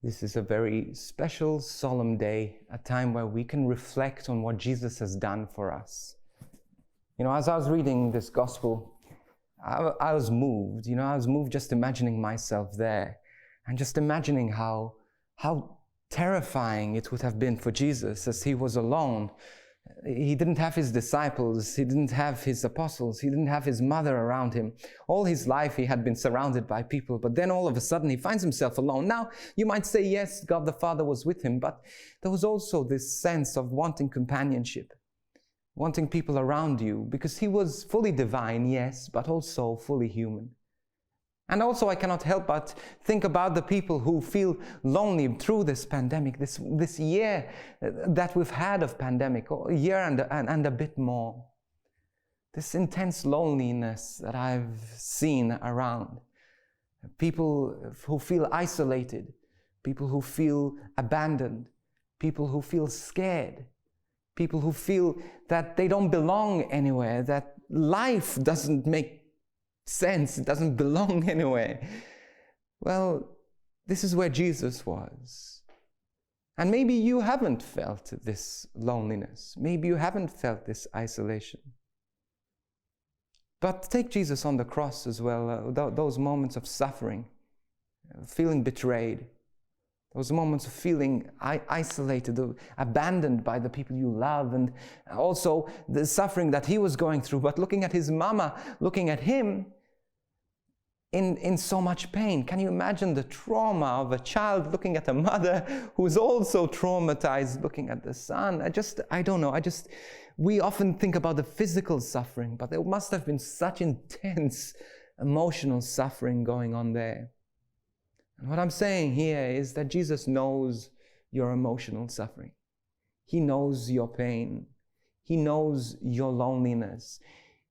This is a very special, solemn day, a time where we can reflect on what Jesus has done for us. As I was reading this gospel, I was moved. I was moved just imagining myself there and just imagining how terrifying it would have been for Jesus as he was alone. He didn't have his disciples, he didn't have his apostles, he didn't have his mother around him. All his life he had been surrounded by people, but then all of a sudden he finds himself alone. Now, you might say, yes, God the Father was with him, but there was also this sense of wanting companionship, wanting people around you, because he was fully divine, yes, but also fully human. And also I cannot help but think about the people who feel lonely through this pandemic, this year that we've had of pandemic, or a year and a bit more. This intense loneliness that I've seen around. People who feel isolated, people who feel abandoned, people who feel scared, people who feel that they don't belong anywhere, that life doesn't make sense, it doesn't belong anywhere. Well, this is where Jesus was. And maybe you haven't felt this loneliness. Maybe you haven't felt this isolation. But take Jesus on the cross as well, those moments of suffering, feeling betrayed, those moments of feeling isolated, abandoned by the people you love, and also the suffering that he was going through, but looking at his mama, looking at him in so much pain. Can you imagine the trauma of a child looking at a mother who's also traumatized looking at the son? I don't know. We often think about the physical suffering, but there must have been such intense emotional suffering going on there. And what I'm saying here is that Jesus knows your emotional suffering. He knows your pain. He knows your loneliness.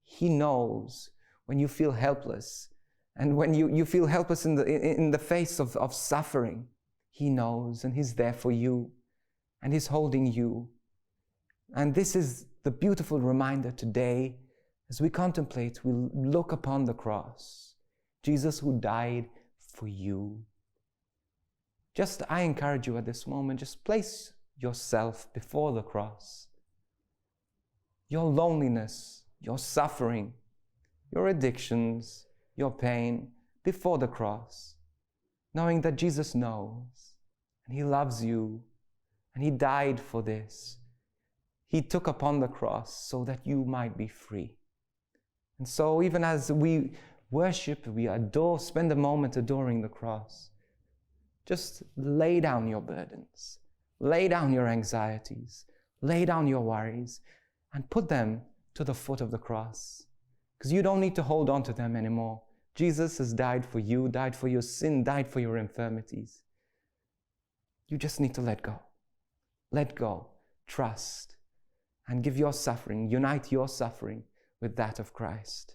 He knows when you feel helpless, and when you feel helpless in the face of suffering. He knows, and he's there for you, and he's holding you. And this is the beautiful reminder today as we contemplate, we look upon the cross, Jesus who died for you. I encourage you at this moment, just place yourself before the cross. Your loneliness, your suffering, your addictions, your pain, before the cross, knowing that Jesus knows, and he loves you, and he died for this. He took upon the cross so that you might be free. And so even as we worship, we adore, spend a moment adoring the cross, just lay down your burdens, lay down your anxieties, lay down your worries, and put them to the foot of the cross. Because you don't need to hold on to them anymore. Jesus has died for you, died for your sin, died for your infirmities. You just need to let go. Let go, trust, and give your suffering, unite your suffering with that of Christ.